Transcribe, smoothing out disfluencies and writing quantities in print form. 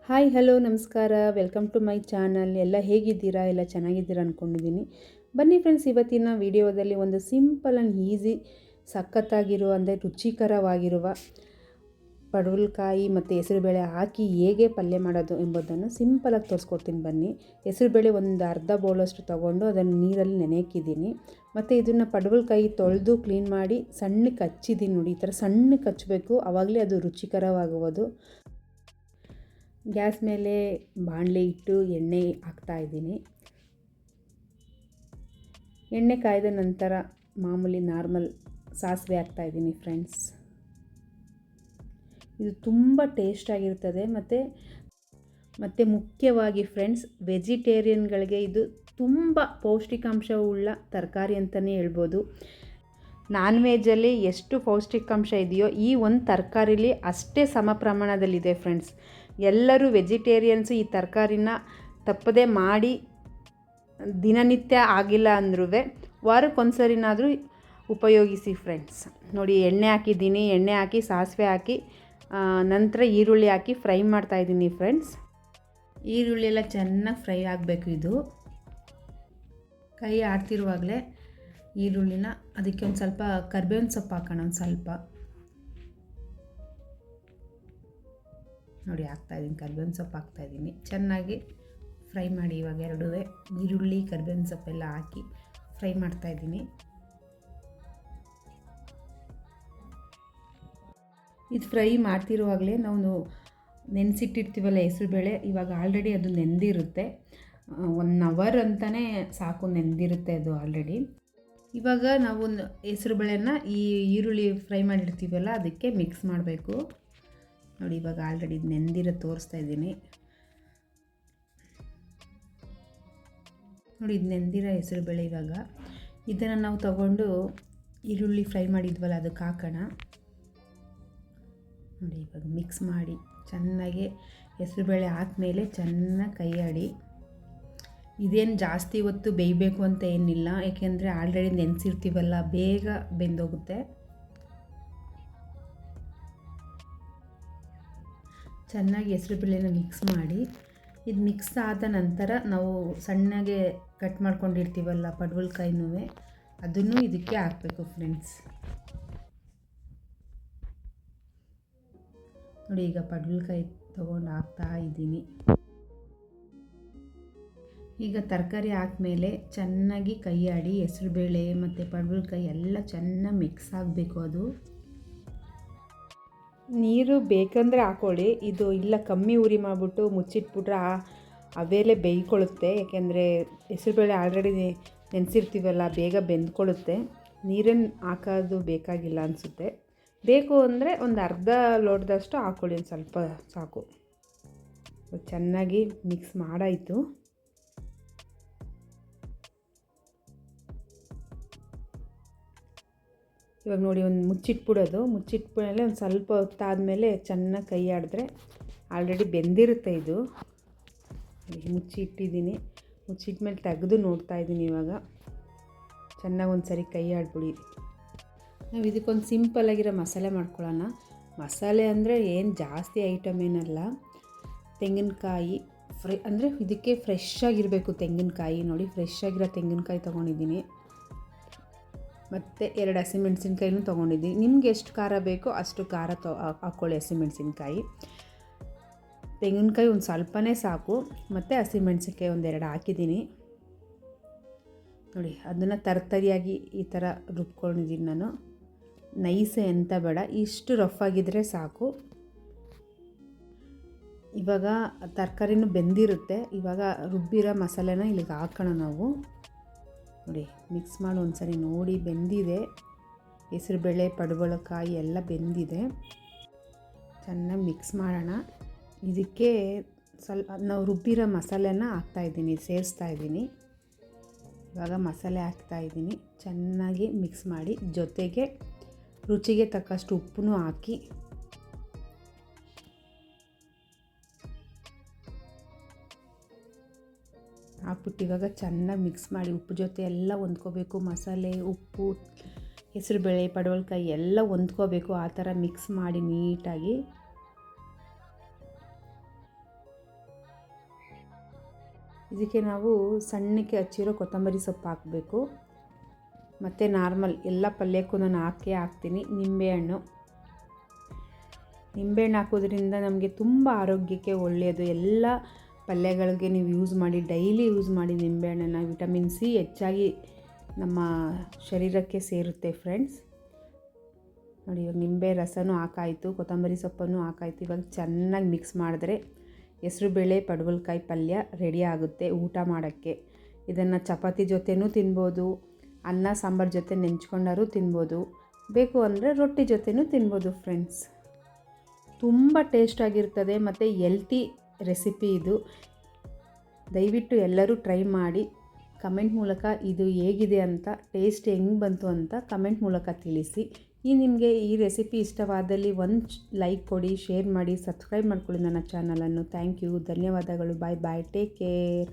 Hi hello ನಮಸ್ಕಾರ, welcome to my channel. ಎಲ್ಲ ಹೇಗಿದ್ದೀರಾ? ಎಲ್ಲ ಚೆನ್ನಾಗಿದ್ದೀರಾ ಅಂದ್ಕೊಂಡಿದ್ದೀನಿ. ಬನ್ನಿ ಫ್ರೆಂಡ್ಸ್, ಇವತ್ತಿನ ವಿಡಿಯೋದಲ್ಲಿ ಒಂದು ಸಿಂಪಲ್ ಆ್ಯಂಡ್ ಈಸಿ ಸಖತ್ತಾಗಿರುವ ಅಂದರೆ ರುಚಿಕರವಾಗಿರುವ ಪಡವಲಕಾಯಿ ಮತ್ತು ಹೆಸರುಬೇಳೆ ಹಾಕಿ ಹೇಗೆ ಪಲ್ಯ ಮಾಡೋದು ಎಂಬುದನ್ನು ಸಿಂಪಲಾಗಿ ತೋರಿಸ್ಕೊಡ್ತೀನಿ ಬನ್ನಿ. ಹೆಸರುಬೇಳೆ ಒಂದು ಅರ್ಧ ಬೌಲಷ್ಟು ತೊಗೊಂಡು ಅದನ್ನು ನೀರಲ್ಲಿ ನೆನೆಯಕ್ಕಿದ್ದೀನಿ. ಮತ್ತು ಇದನ್ನು ಪಡವಲಕಾಯಿ ತೊಳೆದು ಕ್ಲೀನ್ ಮಾಡಿ ಸಣ್ಣಕ್ಕೆ ಹಚ್ಚಿದ್ದೀನಿ ನೋಡಿ. ಈ ಥರ ಸಣ್ಣಕ್ಕೆ ಹಚ್ಚಬೇಕು, ಆವಾಗಲೇ ಅದು ರುಚಿಕರವಾಗುವುದು. ಗ್ಯಾಸ್ ಮೇಲೆ ಬಾಣಲೆ ಇಟ್ಟು ಎಣ್ಣೆ ಹಾಕ್ತಾಯಿದ್ದೀನಿ. ಎಣ್ಣೆ ಕಾಯ್ದ ನಂತರ ಮಾಮೂಲಿ ನಾರ್ಮಲ್ ಸಾಸಿವೆ ಹಾಕ್ತಾಯಿದ್ದೀನಿ ಫ್ರೆಂಡ್ಸ್. ಇದು ತುಂಬ ಟೇಸ್ಟಾಗಿರ್ತದೆ. ಮತ್ತು ಮುಖ್ಯವಾಗಿ ಫ್ರೆಂಡ್ಸ್, ವೆಜಿಟೇರಿಯನ್ಗಳಿಗೆ ಇದು ತುಂಬ ಪೌಷ್ಟಿಕಾಂಶವುಳ್ಳ ತರಕಾರಿ ಅಂತಲೇ ಹೇಳ್ಬೋದು. ನಾನ್ ವೆಜ್ಜಲ್ಲಿ ಎಷ್ಟು ಪೌಷ್ಟಿಕಾಂಶ ಇದೆಯೋ ಈ ಒಂದು ತರಕಾರಿಲಿ ಅಷ್ಟೇ ಸಮ ಪ್ರಮಾಣದಲ್ಲಿದೆ ಫ್ರೆಂಡ್ಸ್. ಎಲ್ಲರೂ ವೆಜಿಟೇರಿಯನ್ಸು ಈ ತರಕಾರಿನ ತಪ್ಪದೇ ಮಾಡಿ ದಿನನಿತ್ಯ ಆಗಿಲ್ಲ ಅಂದ್ರೂ ವಾರಕ್ಕೊಂದ್ಸರಿನಾದರೂ ಉಪಯೋಗಿಸಿ ಫ್ರೆಂಡ್ಸ್. ನೋಡಿ, ಎಣ್ಣೆ ಹಾಕಿದ್ದೀನಿ. ಎಣ್ಣೆ ಹಾಕಿ ಸಾಸಿವೆ ಹಾಕಿ ನಂತರ ಈರುಳ್ಳಿ ಹಾಕಿ ಫ್ರೈ ಮಾಡ್ತಾಯಿದ್ದೀನಿ ಫ್ರೆಂಡ್ಸ್. ಈರುಳ್ಳಿ ಎಲ್ಲ ಚೆನ್ನಾಗಿ ಫ್ರೈ ಆಗಬೇಕು. ಇದು ಕೈ ಆಡ್ತಿರುವಾಗಲೇ ಈರುಳ್ಳಿನ ಅದಕ್ಕೆ ಒಂದು ಸ್ವಲ್ಪ ಕರಿಬೇವಿನ ಸೊಪ್ಪು ಹಾಕೋಣ. ಒಂದು ಸ್ವಲ್ಪ ನೋಡಿ ಹಾಕ್ತಾಯಿದ್ದೀನಿ, ಕರಿಬೇವಿನ ಸೊಪ್ಪು ಹಾಕ್ತಾಯಿದ್ದೀನಿ. ಚೆನ್ನಾಗಿ ಫ್ರೈ ಮಾಡಿ. ಇವಾಗ ಎರಡೂ ಈರುಳ್ಳಿ ಕರಿಬೇವಿನ ಸೊಪ್ಪೆಲ್ಲ ಹಾಕಿ ಫ್ರೈ ಮಾಡ್ತಾಯಿದ್ದೀನಿ. ಇದು ಫ್ರೈ ಮಾಡ್ತಿರುವಾಗಲೇ ನಾವು ನೆನೆಸಿಟ್ಟಿರ್ತೀವಲ್ಲ ಹೆಸರುಬೇಳೆ, ಇವಾಗ ಆಲ್ರೆಡಿ ಅದು ನೆಂದಿರುತ್ತೆ. 1 ಅವರ್ ಅಂತಲೇ ಸಾಕು, ನೆಂದಿರುತ್ತೆ ಅದು ಆಲ್ರೆಡಿ. ಇವಾಗ ನಾವು ಹೆಸರುಬೇಳೆನ ಈ ಈರುಳ್ಳಿ ಫ್ರೈ ಮಾಡಿರ್ತೀವಲ್ಲ ಅದಕ್ಕೆ ಮಿಕ್ಸ್ ಮಾಡಬೇಕು. ನೋಡಿ, ಇವಾಗ ಆಲ್ರೆಡಿ ಇದು ನೆಂದಿರೋ ತೋರಿಸ್ತಾ ಇದ್ದೀನಿ. ನೋಡಿ, ಇದು ನೆಂದಿರೋ ಹೆಸರುಬೇಳೆ. ಇವಾಗ ಇದನ್ನು ನಾವು ತಗೊಂಡು ಈರುಳ್ಳಿ ಫ್ರೈ ಮಾಡಿದ್ವಲ್ಲ ಅದಕ್ಕೆ ಹಾಕೋಣ. ನೋಡಿ, ಇವಾಗ ಮಿಕ್ಸ್ ಮಾಡಿ ಚೆನ್ನಾಗಿ ಹೆಸರುಬೇಳೆ ಹಾಕ್ಮೇಲೆ ಚೆನ್ನಾಗಿ ಕೈ ಆಡಿ. ಇದೇನು ಜಾಸ್ತಿ ಹೊತ್ತು ಬೇಯಬೇಕು ಅಂತ ಏನಿಲ್ಲ, ಏಕೆಂದರೆ ಆಲ್ರೆಡಿ ನೆನೆಸಿರ್ತೀವಲ್ಲ, ಬೇಗ ಬೆಂದೋಗುತ್ತೆ. ಚೆನ್ನಾಗಿ ಹೆಸರುಬೇಳೆನ ಮಿಕ್ಸ್ ಮಾಡಿ. ಇದು ಮಿಕ್ಸ್ ಆದ ನಂತರ ನಾವು ಸಣ್ಣಗೆ ಕಟ್ ಮಾಡ್ಕೊಂಡಿರ್ತೀವಲ್ಲ ಪಡವಲಕಾಯಿನೂ, ಅದನ್ನು ಇದಕ್ಕೆ ಹಾಕಬೇಕು ಫ್ರೆಂಡ್ಸ್. ನೋಡಿ, ಈಗ ಪಡವಲಕಾಯಿ ತೊಗೊಂಡು ಹಾಕ್ತಾ ಇದ್ದೀನಿ. ಈಗ ತರಕಾರಿ ಹಾಕ್ಮೇಲೆ ಚೆನ್ನಾಗಿ ಕೈ ಆಡಿ ಹೆಸರುಬೇಳೆ ಮತ್ತು ಪಡವಲಕಾಯಿ ಎಲ್ಲ ಚೆನ್ನಾಗಿ ಮಿಕ್ಸ್ ಆಗಬೇಕು. ಅದು ನೀರು ಬೇಕಂದರೆ ಹಾಕ್ಕೊಳ್ಳಿ. ಇದು ಇಲ್ಲ ಕಮ್ಮಿ ಉರಿ ಮಾಡಿಬಿಟ್ಟು ಮುಚ್ಚಿಟ್ಬಿಟ್ರೆ ಅವೇಲೆ ಬೇಯ್ಕೊಳ್ಳುತ್ತೆ. ಏಕೆಂದರೆ ಹೆಸರುಬೇಳೆ ಆಲ್ರೆಡಿ ನೆನೆಸಿರ್ತೀವಲ್ಲ, ಬೇಗ ಬೆಂದ್ಕೊಳ್ಳುತ್ತೆ. ನೀರನ್ನು ಹಾಕೋದು ಬೇಕಾಗಿಲ್ಲ ಅನಿಸುತ್ತೆ. ಬೇಕು ಅಂದರೆ ಒಂದು ಅರ್ಧ ಲೋಟದಷ್ಟು ಹಾಕ್ಕೊಳ್ಳಿ, ಒಂದು ಸ್ವಲ್ಪ ಸಾಕು. ಚೆನ್ನಾಗಿ ಮಿಕ್ಸ್ ಮಾಡಾಯಿತು. ಇವಾಗ ನೋಡಿ, ಒಂದು ಮುಚ್ಚಿಟ್ಬಿಡೋದು. ಮುಚ್ಚಿಟ್ಬಿಡಲೇ ಒಂದು ಸ್ವಲ್ಪ ಹೊತ್ತಾದಮೇಲೆ ಚೆನ್ನಾಗಿ ಕೈ ಆಡಿದ್ರೆ ಆಲ್ರೆಡಿ ಬೆಂದಿರುತ್ತೆ ಇದು. ಮುಚ್ಚಿಟ್ಟಿದ್ದೀನಿ. ಮುಚ್ಚಿಟ್ಮೇಲೆ ತೆಗೆದು ನೋಡ್ತಾಯಿದ್ದೀನಿ. ಇವಾಗ ಚೆನ್ನಾಗಿ ಒಂದು ಸರಿ ಕೈ ಆಡ್ಬಿಡಿ. ನಾವು ಇದಕ್ಕೊಂದು ಸಿಂಪಲ್ಲಾಗಿರೋ ಮಸಾಲೆ ಮಾಡ್ಕೊಳ್ಳೋಣ. ಮಸಾಲೆ ಅಂದರೆ ಏನು ಜಾಸ್ತಿ ಐಟಮ್ ಏನಲ್ಲ. ತೆಂಗಿನಕಾಯಿ ಅಂದರೆ ಇದಕ್ಕೆ ಫ್ರೆಶ್ ಆಗಿರಬೇಕು ತೆಂಗಿನಕಾಯಿ. ನೋಡಿ, ಫ್ರೆಶ್ ಆಗಿರೋ ತೆಂಗಿನಕಾಯಿ ತೊಗೊಂಡಿದ್ದೀನಿ. ಮತ್ತು 2 ಹಸಿಮೆಣ್ಸಿನ್ಕಾಯಿನೂ ತೊಗೊಂಡಿದ್ದೀನಿ. ನಿಮ್ಗೆ ಎಷ್ಟು ಖಾರ ಬೇಕೋ ಅಷ್ಟು ಖಾರ ಹಾಕ್ಕೊಳ್ಳಿ. ಹಸಿಮೆಣ್ಸಿನ್ಕಾಯಿ, ತೆಂಗಿನಕಾಯಿ ಒಂದು ಸ್ವಲ್ಪನೇ ಸಾಕು. ಮತ್ತು ಹಸಿಮೆಣ್ಸಿನ್ಕಾಯಿ 1-2 ಹಾಕಿದ್ದೀನಿ. ನೋಡಿ, ಅದನ್ನು ತರ್ತರಿಯಾಗಿ ಈ ಥರ ರುಬ್ಕೊಂಡಿದ್ದೀನಿ ನಾನು. ನೈಸ್ ಎಂತ ಬೇಡ, ಇಷ್ಟು ರಫ್ ಆಗಿದ್ದರೆ ಸಾಕು. ಇವಾಗ ತರಕಾರಿನೂ ಬೆಂದಿರುತ್ತೆ. ಇವಾಗ ರುಬ್ಬಿರೋ ಮಸಾಲೆನ ಇಲ್ಲಿಗೆ ಹಾಕೋಣ ನಾವು. ನೋಡಿ, ಮಿಕ್ಸ್ ಮಾಡಿ ಒಂದು ಸರಿ ನೋಡಿ. ಬೆಂದಿದೆ ಹೆಸರುಬೇಳೆ, ಪಡವಲಕಾಯಿ ಎಲ್ಲ ಬೆಂದಿದೆ. ಚೆನ್ನಾಗಿ ಮಿಕ್ಸ್ ಮಾಡೋಣ. ಇದಕ್ಕೆ ಸ್ವಲ್ಪ ನಾವು ರುಬ್ಬಿರೋ ಮಸಾಲೆನ ಹಾಕ್ತಾಯಿದ್ದೀನಿ, ಸೇರಿಸ್ತಾಯಿದ್ದೀನಿ. ಇವಾಗ ಮಸಾಲೆ ಹಾಕ್ತಾಯಿದ್ದೀನಿ. ಚೆನ್ನಾಗಿ ಮಿಕ್ಸ್ ಮಾಡಿ, ಜೊತೆಗೆ ರುಚಿಗೆ ತಕ್ಕಷ್ಟು ಉಪ್ಪನ್ನು ಹಾಕಿ ಹಾಕ್ಬಿಟ್ಟು ಇವಾಗ ಚೆನ್ನಾಗಿ ಮಿಕ್ಸ್ ಮಾಡಿ. ಉಪ್ಪು ಜೊತೆ ಎಲ್ಲ ಹೊಂದ್ಕೋಬೇಕು. ಮಸಾಲೆ, ಉಪ್ಪು, ಹೆಸರುಬೇಳೆ, ಪಡವಲಕಾಯಿ ಎಲ್ಲ ಹೊಂದ್ಕೋಬೇಕು. ಆ ಥರ ಮಿಕ್ಸ್ ಮಾಡಿ ನೀಟಾಗಿ ಇದಕ್ಕೆ ನಾವು ಸಣ್ಣಕ್ಕೆ ಹಚ್ಚಿರೋ ಕೊತ್ತಂಬರಿ ಸೊಪ್ಪು ಹಾಕಬೇಕು. ಮತ್ತು ನಾರ್ಮಲ್ ಎಲ್ಲ ಪಲ್ಯಕ್ಕೂ ನಾನು ಹಾಕ್ತೀನಿ ನಿಂಬೆಹಣ್ಣು ಹಾಕೋದ್ರಿಂದ ನಮಗೆ ತುಂಬ ಆರೋಗ್ಯಕ್ಕೆ ಒಳ್ಳೆಯದು. ಎಲ್ಲ ಪಲ್ಯಗಳಿಗೆ ನೀವು ಯೂಸ್ ಮಾಡಿ, ಡೈಲಿ ಯೂಸ್ ಮಾಡಿ ನಿಂಬೆಹಣ್ಣನ್ನು. ವಿಟಮಿನ್ ಸಿ ಹೆಚ್ಚಾಗಿ ನಮ್ಮ ಶರೀರಕ್ಕೆ ಸೇರುತ್ತೆ ಫ್ರೆಂಡ್ಸ್. ನೋಡಿ, ಇವಾಗ ನಿಂಬೆ ರಸನೂ ಹಾಕಾಯಿತು, ಕೊತ್ತಂಬರಿ ಸೊಪ್ಪನ್ನು ಹಾಕಾಯಿತು. ಇವಾಗ ಚೆನ್ನಾಗಿ ಮಿಕ್ಸ್ ಮಾಡಿದ್ರೆ ಹೆಸರುಬೇಳೆ ಪಡವಲಕಾಯಿ ಪಲ್ಯ ರೆಡಿ ಆಗುತ್ತೆ ಊಟ ಮಾಡೋಕ್ಕೆ. ಇದನ್ನು ಚಪಾತಿ ಜೊತೆನೂ ತಿನ್ಬೋದು, ಅನ್ನ ಸಾಂಬಾರು ಜೊತೆ ನೆಂಚ್ಕೊಂಡರೂ ತಿನ್ಬೋದು, ಬೇಕು ಅಂದರೆ ರೊಟ್ಟಿ ಜೊತೆನೂ ತಿನ್ಬೋದು ಫ್ರೆಂಡ್ಸ್. ತುಂಬ ಟೇಸ್ಟಾಗಿರ್ತದೆ ಮತ್ತು ಹೆಲ್ತಿ ರೆಸಿಪಿ ಇದು. ದಯವಿಟ್ಟು ಎಲ್ಲರೂ ಟ್ರೈ ಮಾಡಿ ಕಮೆಂಟ್ ಮೂಲಕ ಇದು ಹೇಗಿದೆ ಅಂತ, ಟೇಸ್ಟ್ ಹೆಂಗೆ ಬಂತು ಅಂತ ಕಮೆಂಟ್ ಮೂಲಕ ತಿಳಿಸಿ. ನಿಮಗೆ ಈ ರೆಸಿಪಿ ಇಷ್ಟವಾದಲ್ಲಿ ಒಂದು ಲೈಕ್ ಕೊಡಿ, ಶೇರ್ ಮಾಡಿ, ಸಬ್ಸ್ಕ್ರೈಬ್ ಮಾಡ್ಕೊಳ್ಳಿ ನನ್ನ ಚಾನಲನ್ನು. ಥ್ಯಾಂಕ್ ಯು, ಧನ್ಯವಾದಗಳು. ಬಾಯ್ ಬಾಯ್, ಟೇಕ್ ಕೇರ್.